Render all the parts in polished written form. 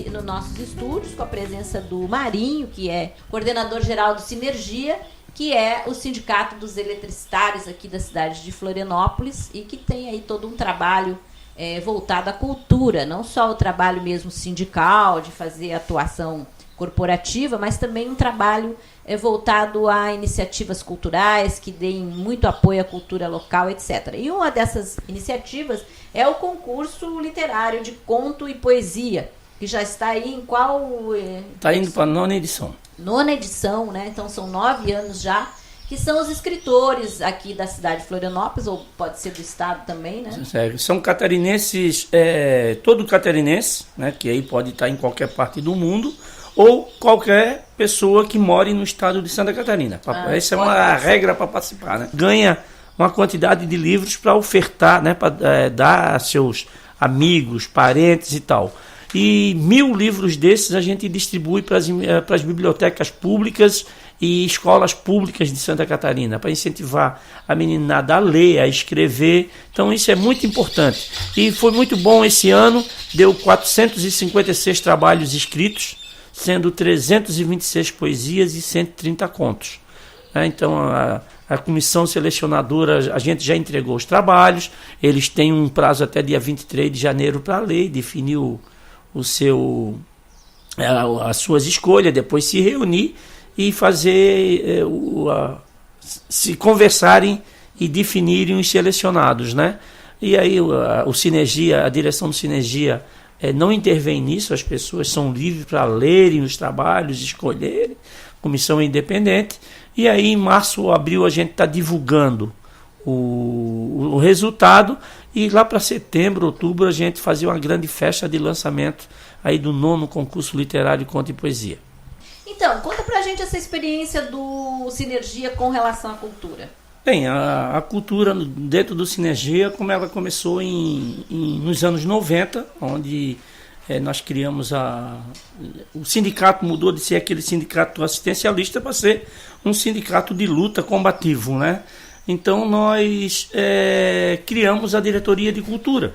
aqui nos nossos estúdios com a presença do Marinho, que é coordenador geral do Sinergia, que é o sindicato dos eletricitários aqui da cidade de Florianópolis e que tem aí todo um trabalho voltado à cultura, não só o trabalho mesmo sindical, de fazer atuação corporativa, mas também um trabalho voltado a iniciativas culturais que deem muito apoio à cultura local, etc. E uma dessas iniciativas é o concurso literário de conto e poesia, que já está aí em qual... Está indo para a 9ª edição. 9ª edição, né? Então são 9 anos já, que são os escritores aqui da cidade de Florianópolis, ou pode ser do estado também, né? São catarinenses, todo catarinense, né? Que aí pode estar em qualquer parte do mundo, ou qualquer pessoa que more no estado de Santa Catarina. Essa é uma regra para participar, né? Ganha uma quantidade de livros para ofertar, né? Para dar a seus amigos, parentes e tal. E 1000 livros desses a gente distribui para as bibliotecas públicas e escolas públicas de Santa Catarina, para incentivar a meninada a ler, a escrever. Então isso é muito importante. E foi muito bom esse ano, deu 456 trabalhos escritos, sendo 326 poesias e 130 contos. Então a comissão selecionadora, a gente já entregou os trabalhos, eles têm um prazo até dia 23 de janeiro para ler, definiu as suas escolhas, depois se reunir e fazer se conversarem e definirem os selecionados, né? E aí o Sinergia, a direção do Sinergia não intervém nisso, as pessoas são livres para lerem os trabalhos, escolherem, comissão é independente, e aí em março ou abril a gente está divulgando o resultado, e lá para setembro, outubro, a gente fazia uma grande festa de lançamento aí do 9º concurso literário Conto e Poesia. Então, conta pra gente essa experiência do Sinergia com relação à cultura. Bem, a cultura dentro do Sinergia, como ela começou nos anos 90, onde nós criamos o sindicato, mudou de ser aquele sindicato assistencialista para ser um sindicato de luta combativo, né? Então nós criamos a diretoria de cultura,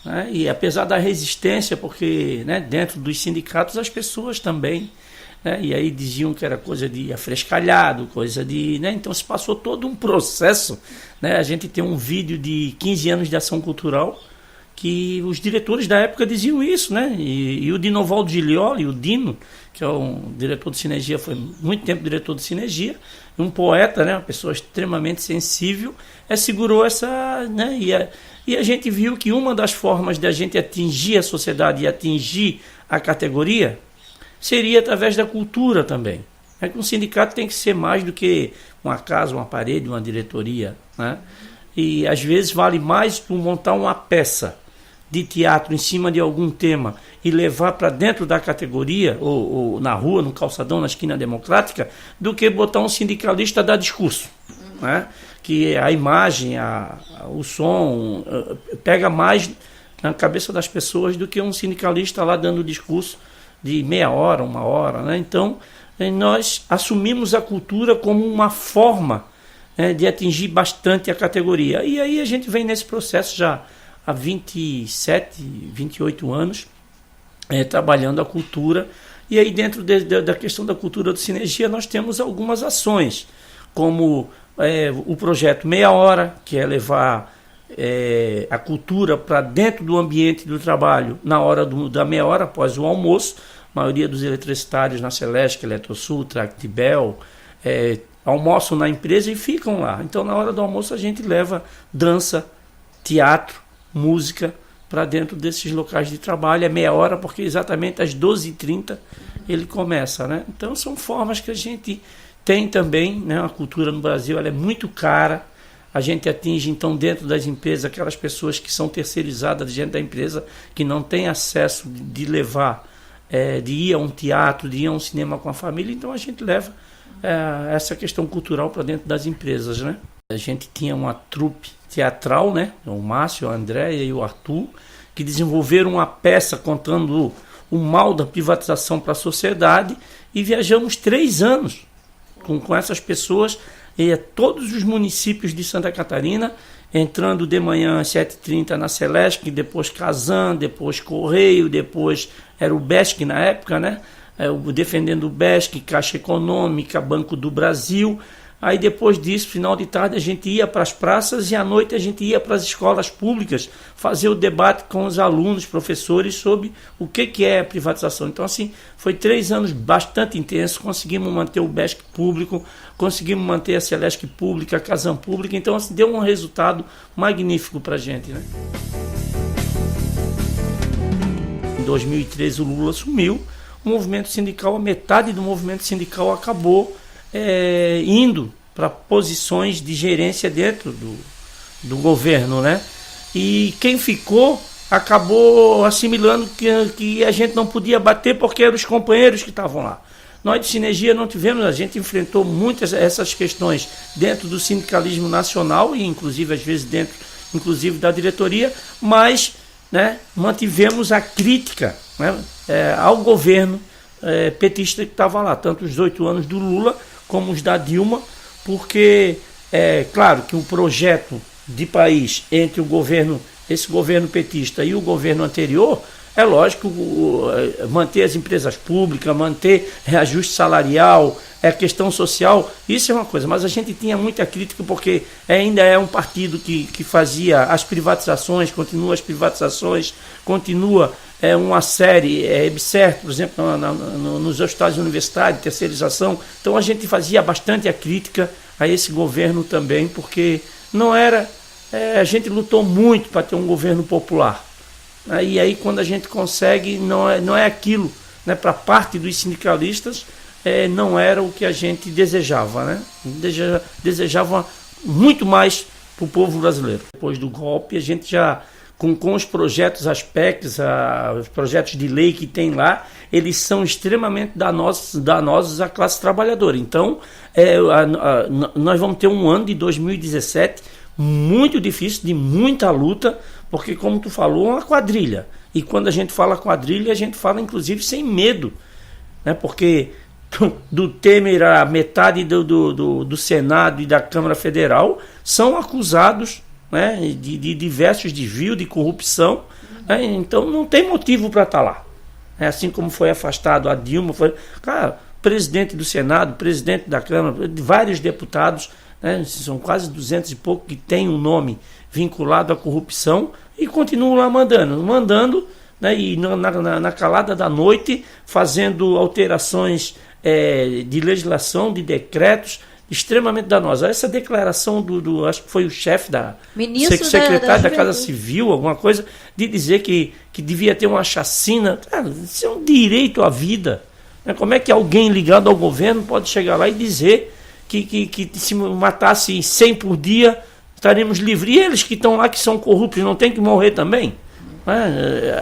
né? E apesar da resistência, porque, né, dentro dos sindicatos as pessoas também, né, e aí diziam que era coisa de afrescalhado, coisa de, né, então se passou todo um processo, né? A gente tem um vídeo de 15 anos de ação cultural que os diretores da época diziam isso, né? E o Dinovaldo Giglioli, o Dino, que é um diretor de Sinergia, foi muito tempo diretor de Sinergia, um poeta, né? Uma pessoa extremamente sensível, segurou essa, né? E a gente viu que uma das formas de a gente atingir a sociedade e atingir a categoria seria através da cultura também. É que um sindicato tem que ser mais do que uma casa, uma parede, uma diretoria, né? E às vezes vale mais tu montar uma peça de teatro em cima de algum tema e levar para dentro da categoria, ou na rua, no calçadão, na esquina democrática, do que botar um sindicalista a dar discurso, né? Que a imagem, o som, pega mais na cabeça das pessoas do que um sindicalista lá dando discurso de meia hora, 1 hora, né? Então, nós assumimos a cultura como uma forma, né, de atingir bastante a categoria. E aí a gente vem nesse processo já há 27, 28 anos, trabalhando a cultura. E aí dentro da questão da cultura do Sinergia nós temos algumas ações, como o projeto Meia Hora, que é levar a cultura para dentro do ambiente do trabalho na hora da meia hora após o almoço. A maioria dos eletricitários na Celeste, Eletrosul, Tractibel, almoçam na empresa e ficam lá. Então na hora do almoço a gente leva dança, teatro, música para dentro desses locais de trabalho. É meia hora porque exatamente às 12h30 ele começa, né? Então são formas que a gente tem também, né? A cultura no Brasil ela é muito cara. A gente atinge então dentro das empresas aquelas pessoas que são terceirizadas dentro da empresa, que não têm acesso de levar, de ir a um teatro, de ir a um cinema com a família. Então a gente leva essa questão cultural para dentro das empresas, né? A gente tinha uma trupe teatral, né? O Márcio, a Andréia e o Arthur, que desenvolveram uma peça contando o mal da privatização para a sociedade, e viajamos 3 anos com essas pessoas ia todos os municípios de Santa Catarina, entrando de manhã às 7h30 na Celesc, depois Casan, depois Correio, depois era o BESC na época, né? Defendendo o BESC, Caixa Econômica, Banco do Brasil. Aí depois disso, final de tarde, a gente ia para as praças e à noite a gente ia para as escolas públicas fazer o debate com os alunos, professores, sobre o que é a privatização. Então, assim, foi 3 anos bastante intensos, conseguimos manter o BESC público, conseguimos manter a Celesc pública, a Casan pública, então, assim, deu um resultado magnífico para a gente, né? Em 2013, o Lula assumiu, o movimento sindical, a metade do movimento sindical acabou indo para posições de gerência dentro do governo, né? E quem ficou acabou assimilando que a gente não podia bater porque eram os companheiros que estavam lá. Nós de Sinergia não tivemos, a gente enfrentou muitas essas questões dentro do sindicalismo nacional e inclusive às vezes dentro inclusive da diretoria, mas, né, mantivemos a crítica, né, ao governo petista que estava lá, tanto os 8 anos do Lula como os da Dilma, porque é claro que o projeto de país entre o governo, esse governo petista e o governo anterior, é lógico, manter as empresas públicas, manter reajuste salarial, questão social, isso é uma coisa, mas a gente tinha muita crítica porque ainda é um partido que fazia as privatizações, continua as privatizações, continua uma série, EBSERH, por exemplo, nos hospitais universitários, terceirização. Então a gente fazia bastante a crítica a esse governo também, porque não era, a gente lutou muito para ter um governo popular. E aí quando a gente consegue, não é aquilo, né, para parte dos sindicalistas, não era o que a gente desejava, né? Desejava muito mais para o povo brasileiro. Depois do golpe, a gente já, com os projetos, as PECs, os projetos de lei que tem lá, eles são extremamente danosos à classe trabalhadora. Então, nós vamos ter um ano de 2017 muito difícil, de muita luta, porque, como tu falou, é uma quadrilha. E quando a gente fala quadrilha, a gente fala, inclusive, sem medo, né? Porque do Temer a metade do Senado e da Câmara Federal são acusados, né, de diversos desvios, de corrupção, né? Então não tem motivo para estar lá. Assim como foi afastado a Dilma, presidente do Senado, presidente da Câmara, vários deputados, né, são quase 200 e pouco que têm um nome vinculado à corrupção e continuam lá mandando, né, e na calada da noite fazendo alterações de legislação, de decretos extremamente danosa. Essa declaração acho que foi o chefe secretário da Casa Civil, alguma coisa, de dizer que devia ter uma chacina. Cara, isso é um direito à vida. Como é que alguém ligado ao governo pode chegar lá e dizer que se matasse 100 por dia, estaremos livres? E eles que estão lá, que são corruptos, não tem que morrer também?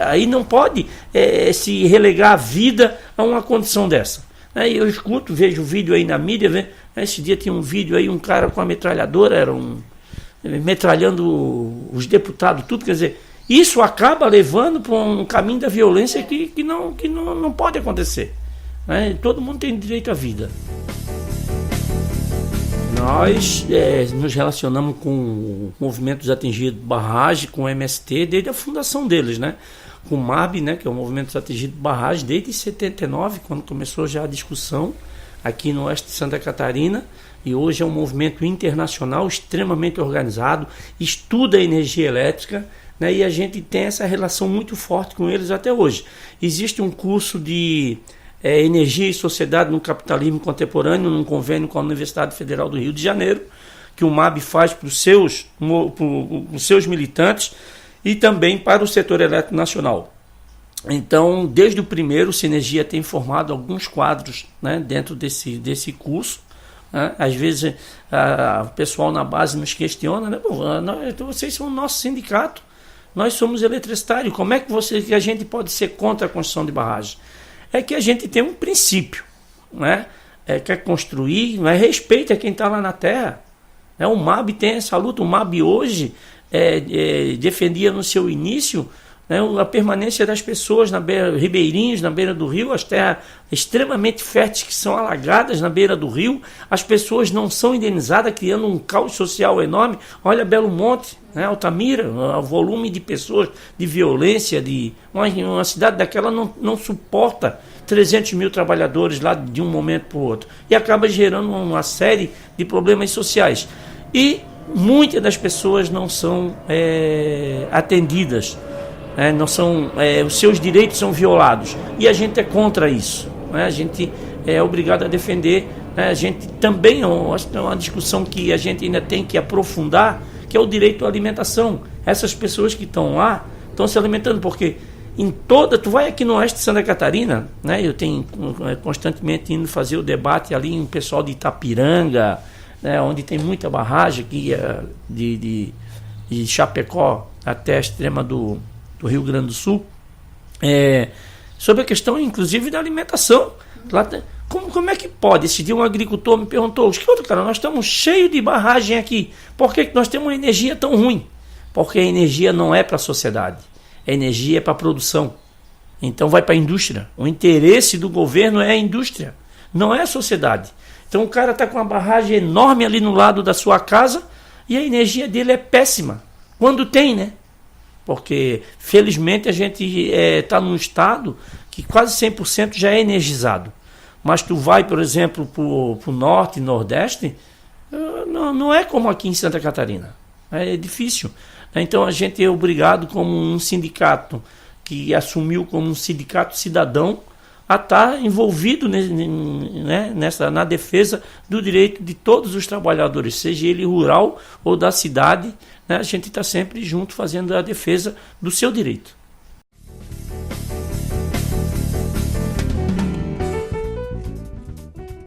Aí não pode se relegar a vida a uma condição dessa. Eu escuto, vejo o vídeo aí na mídia, esse dia tinha um vídeo aí, um cara com a metralhadora, metralhando os deputados, tudo, quer dizer, isso acaba levando para um caminho da violência que não pode acontecer. Todo mundo tem direito à vida. Nós nos relacionamos com movimentos atingidos de barragem, com o MST, desde a fundação deles, né? Com o MAB, né, que é o Movimento Atingido de Barragem, desde 79, quando começou já a discussão aqui no oeste de Santa Catarina, e hoje é um movimento internacional extremamente organizado, estuda a energia elétrica, né, e a gente tem essa relação muito forte com eles até hoje. Existe um curso de Energia e Sociedade no Capitalismo Contemporâneo, num convênio com a Universidade Federal do Rio de Janeiro, que o MAB faz para os seus militantes, e também para o setor elétrico nacional. Então, desde o primeiro, o Sinergia tem formado alguns quadros, né, dentro desse curso. Né? Às vezes, o pessoal na base nos questiona, né? Vocês são o nosso sindicato, nós somos eletricitários, como é que a gente pode ser contra a construção de barragem? É que a gente tem um princípio, né? Quer construir, mas respeita quem está lá na terra. O MAB tem essa luta, o MAB hoje defendia no seu início né, a permanência das pessoas na beira, ribeirinhos, na beira do rio, as terras extremamente férteis que são alagadas na beira do rio, as pessoas não são indenizadas, criando um caos social enorme. Olha Belo Monte, né, Altamira, o volume de pessoas, de violência, uma cidade daquela não suporta 300 mil trabalhadores lá de um momento para o outro, e acaba gerando uma série de problemas sociais. E muitas das pessoas não são atendidas, não são, os seus direitos são violados, e a gente é contra isso, né? A gente é obrigado a defender, né? A gente também, eu acho que é uma discussão que a gente ainda tem que aprofundar, que é o direito à alimentação. Essas pessoas que estão lá estão se alimentando, porque tu vai aqui no oeste de Santa Catarina, né? Eu tenho constantemente indo fazer o debate ali em pessoal de Itapiranga, né? Onde tem muita barragem aqui de Chapecó até a extrema do Rio Grande do Sul, sobre a questão inclusive da alimentação. Lá como é que pode? Esse dia um agricultor me perguntou: escuta, cara, nós estamos cheios de barragem aqui, por que nós temos uma energia tão ruim? Porque a energia não é para a sociedade, a energia é para a produção, então vai para a indústria. O interesse do governo é a indústria, não é a sociedade. Então o cara está com uma barragem enorme ali no lado da sua casa e a energia dele é péssima, quando tem, né? Porque felizmente a gente está num estado que quase 100% já é energizado. Mas tu vai, por exemplo, para o norte e nordeste, não é como aqui em Santa Catarina. É difícil. Então a gente é obrigado, como um sindicato que assumiu como um sindicato cidadão, a estar envolvido na defesa do direito de todos os trabalhadores, seja ele rural ou da cidade, né? A gente está sempre junto fazendo a defesa do seu direito.